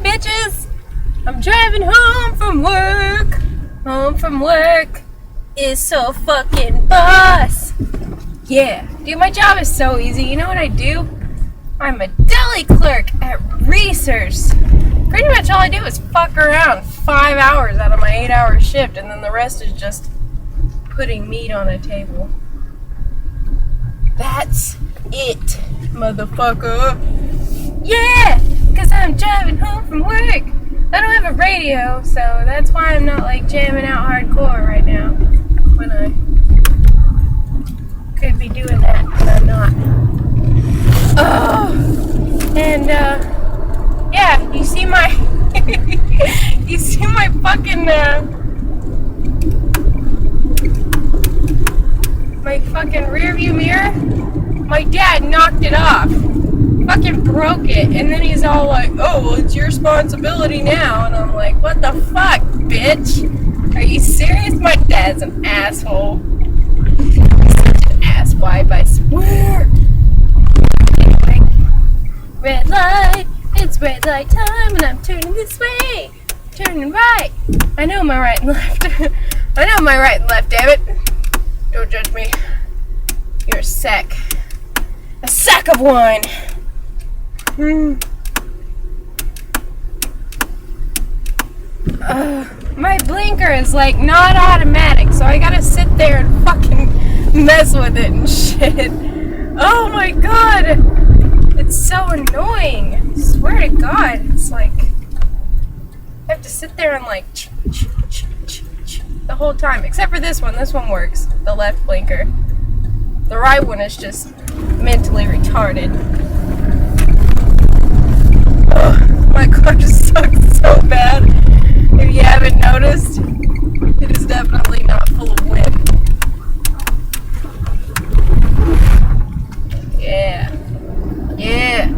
bitches! I'm driving home from work. Home from work is so fucking boss. Yeah, dude, my job is so easy. You know what I do? I'm a deli clerk at Research. Pretty much all I do is fuck around 5 hours out of my 8-hour shift, and then the rest is just putting meat on a table. That's it, motherfucker. Yeah, because I'm driving home from work. I don't have a radio, so that's why I'm not like jamming out hardcore right now. When I could be doing that, but I'm not. Oh, and yeah, you see my, you see my fucking, my fucking rear view mirror? My dad knocked it off. Fucking broke it, and then he's all like, oh, well, it's your responsibility now, and I'm like, what the fuck, bitch? Are you serious? My dad's an asshole. He's such an asswipe, I swear. Anyway, red light, it's red light time, and I'm turning this way, turning right. I know my right and left. I know my right and left, damn it. Don't judge me. You're a sack of wine. My blinker is like not automatic, so I gotta sit there and fucking mess with it and shit. Oh my god, it's so annoying. I swear to God, it's like I have to sit there and like the whole time, except for this one. This one works, the left blinker. The right one is just mentally retarded. My car just sucks so bad. If you haven't noticed, it is definitely not full of wind. Yeah. Yeah.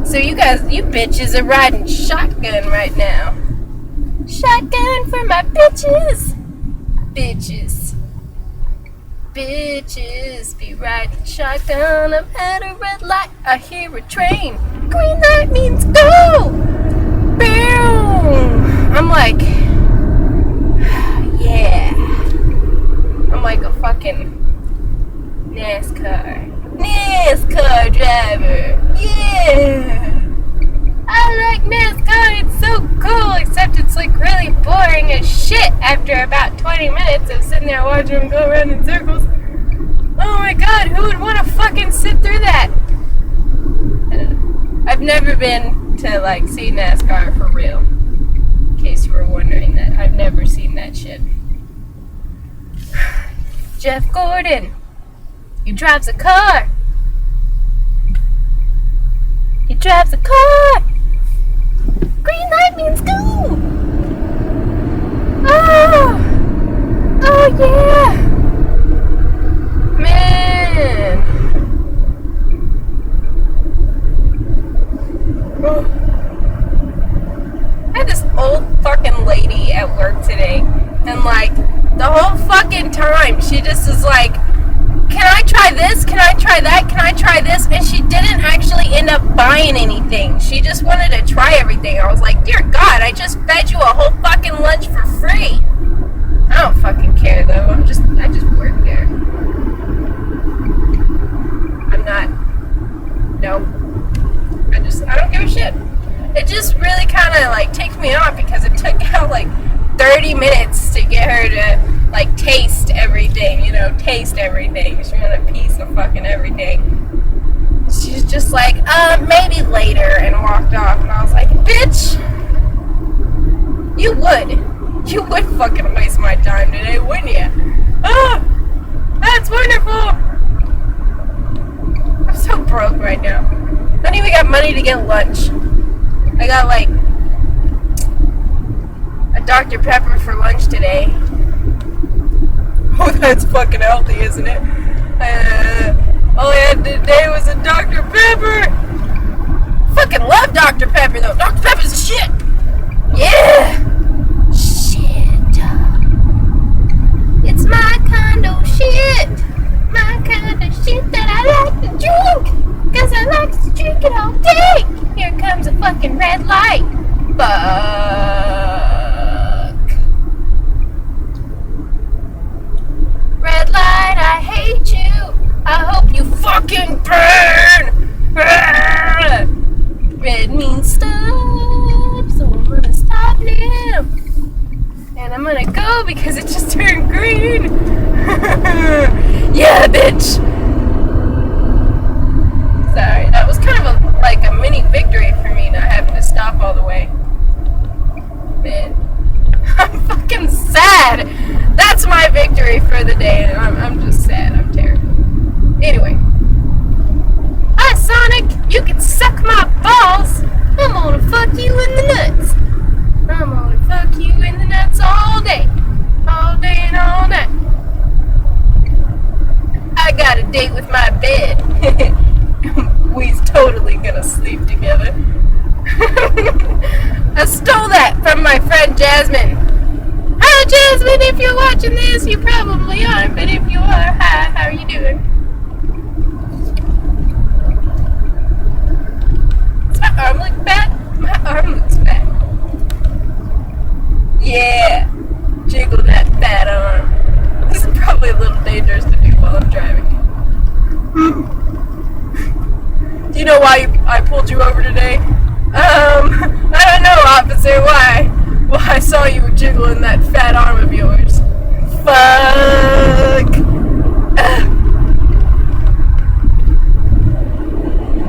So you bitches are riding shotgun right now. Shotgun for my bitches. Bitches be riding shotgun. I'm at a red light. I hear a train. Green light means go. Boom. I'm like, yeah. I'm like a fucking NASCAR driver. Yeah. I like NASCAR. It's so cool, except it's like really boring as shit after about 20 minutes of sitting there watching them go around in circles. Oh my god, who would want to fucking sit through that? I don't know. I've never been to like see NASCAR for real. In case you were wondering that. I've never seen that shit. Jeff Gordon. He drives a car. He drives a car. Green light means go. Oh yeah. Man. Oh. I had this old fucking lady at work today, and like the whole fucking time she just is like, can I try this? Can I try that? Can I try this? And she didn't actually end up buying anything. She just wanted to try everything. I was like, dear God, I just fed you a whole fucking lunch for free. I don't fucking care though. I just work there. I'm not. Nope. I don't give a shit. It just really kind of like takes me off because it took out like 30 minutes to get her to like taste everything, taste everything. She wanted a piece of fucking everything. She's just like, maybe later, and walked off. And I was like, bitch, you would fucking waste my time today, wouldn't you? Oh, that's wonderful. I'm so broke right now. I don't even got money to get lunch. I got like a Dr. Pepper for lunch today. Oh, that's fucking healthy, isn't it? All I had today was a Dr. Pepper. Fucking love Dr. Pepper though. Dr. Pepper's the shit. Yeah. Shit. It's my kind of shit. My kind of shit that I like to drink. Cause I like to drink it all day. Here comes a fucking red light. Fuck. Red light, I hate you. I hope you fucking burn. Red means stop, so I'm gonna stop now. And I'm gonna go because it just turned green. Yeah, bitch. Sorry, that was kind of like a mini victory for me not having to stop all the way. Man, I'm fucking sad. That's my victory for the day, and I'm just sad. I'm terrible. Anyway. Hi, Sonic. You can suck my balls. I'm gonna fuck you in the nuts. I'm gonna fuck you in the nuts all day. All day and all night. I got a date with my bed. We's totally gonna sleep together. I stole that from my friend Jasmine. Hi, Jasmine, if you're watching this, you probably aren't, but if you are, hi, how are you doing? Does my arm look bad? My arm looks bad. Yeah, jiggle that fat arm. This is probably a little dangerous to do while I'm driving. Do you know why I pulled you over today? I don't know, officer, why? Well, I saw you jiggling that fat arm of yours. Fuck!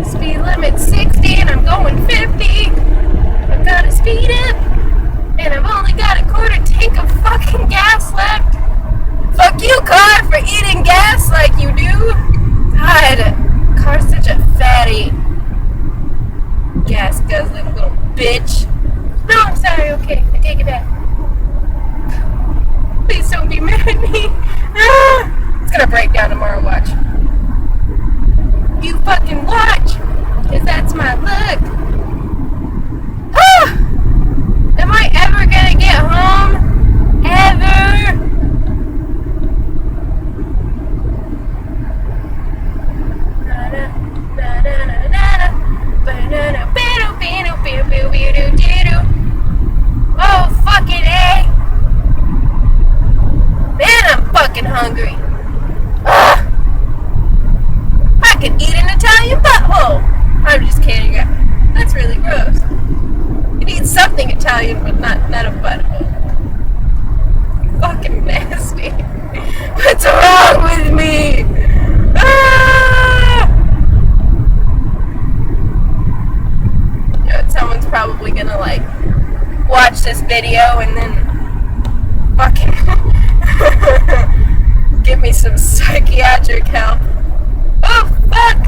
Speed limit 60 and I'm going 50. I've got to speed up. And I've only got a quarter tank of fucking gas left. Fuck you, car, for eating gas like you do. God, car's such a fatty, gas guzzling little bitch. No, I'm sorry, okay, I take it back. Please don't be mad at me. It's gonna break down tomorrow, watch. You fucking watch, cause that's my luck. Am I ever gonna get home? Ever? Oh, fucking A. Man, I'm fucking hungry. I could eat an Italian butthole. I'm just kidding. That's really gross. You eat something Italian, but not a butthole. Fucking nasty. What's wrong with me? You know, someone's probably gonna like watch this video and then fucking give me some psychiatric help. Oh, fuck!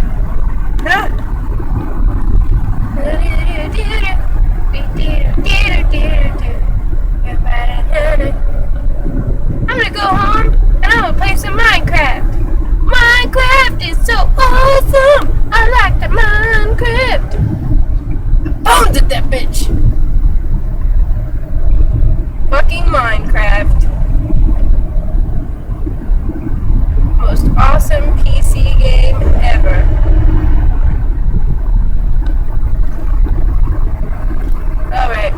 I'm gonna go home and I'm gonna play some Minecraft. Minecraft is so awesome! I like the Minecraft! I bombed at that bitch! Fucking Minecraft. Most awesome PC game ever. Alright.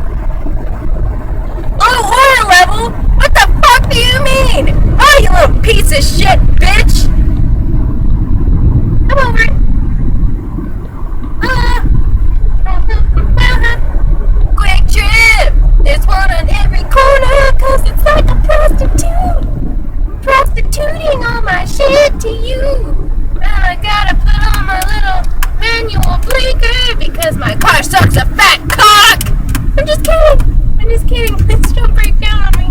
Oh, horror level? What the fuck do you mean? Oh, you little piece of shit, bitch! I'm over it. Quick trip! There's one on every corner, cause it's like a prostitute. Prostituting all my shit to you. And I gotta put on my little manual blinker because my car sucks a fat cock! I'm just kidding! I'm just kidding, please don't break down on me.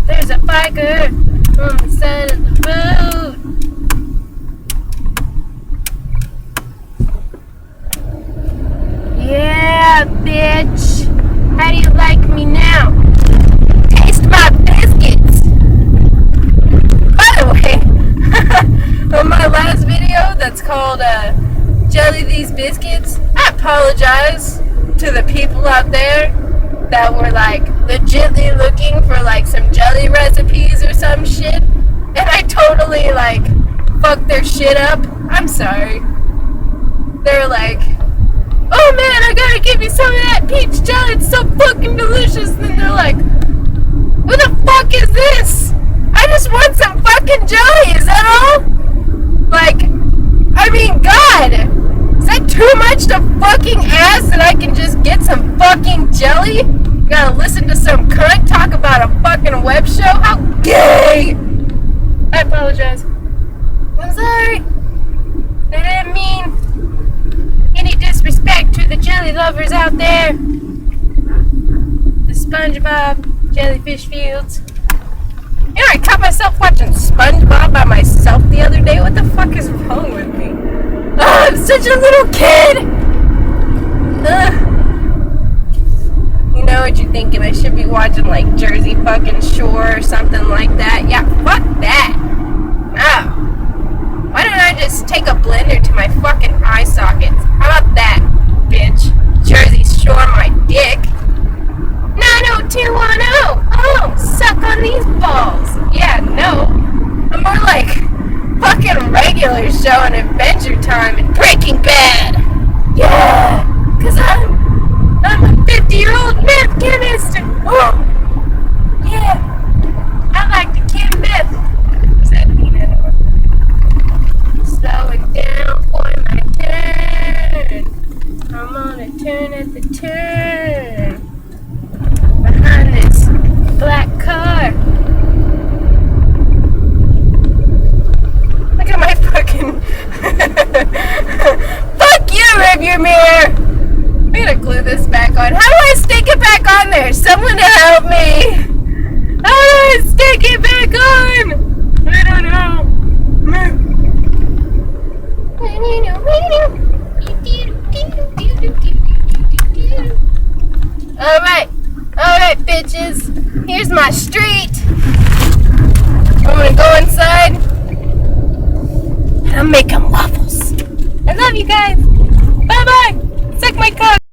There's a biker on the side of the road. Yeah, bitch. How do you like me now? Taste my biscuits. By the way, on my last video that's called Jelly These Biscuits, I apologize to the people out there that were like legitly looking for like some jelly recipes or some shit. And I totally fuck their shit up. I'm sorry. They're like, oh man, I gotta give you some of that peach jelly. It's so fucking delicious. And then they're like, who the fuck is this? I just want some fucking jelly. Is that all? Like, I mean, God, is that too much to fucking ask that I can just get some fucking jelly? Gotta listen to some cunt talk about a fucking web show? How gay! I apologize. I'm sorry. I didn't mean any disrespect to the jelly lovers out there. The SpongeBob jellyfish fields. You know, I caught myself watching SpongeBob by myself the other day. What the fuck is wrong with me? Oh, I'm such a little kid! You know what you're thinking? I should be watching like Jersey fucking Shore or something like that. Yeah, fuck that. Oh. Why don't I just take a blender to my fucking eye sockets? How about that, bitch? Jersey Shore my dick. 90210! Oh, suck on these balls. Yeah, no. I'm more like fucking regular show and Adventure Time and Breaking Bad. Yeah, cause I'm a 50-year-old meth chemist. Oh, yeah. I like to chem meth. What's that mean anyway? Slowing down for my turn. I'm on a turn at the turn. Behind this black car. Look at my fucking... Fuck you, rearview mirror! I'm gonna glue this back on. How do I stick it back on there? Someone help me! How do I stick it back on? I don't know. Alright, bitches. Here's my street. I'm gonna go inside. And I'm making waffles. I love you guys. Bye-bye. Suck my cock.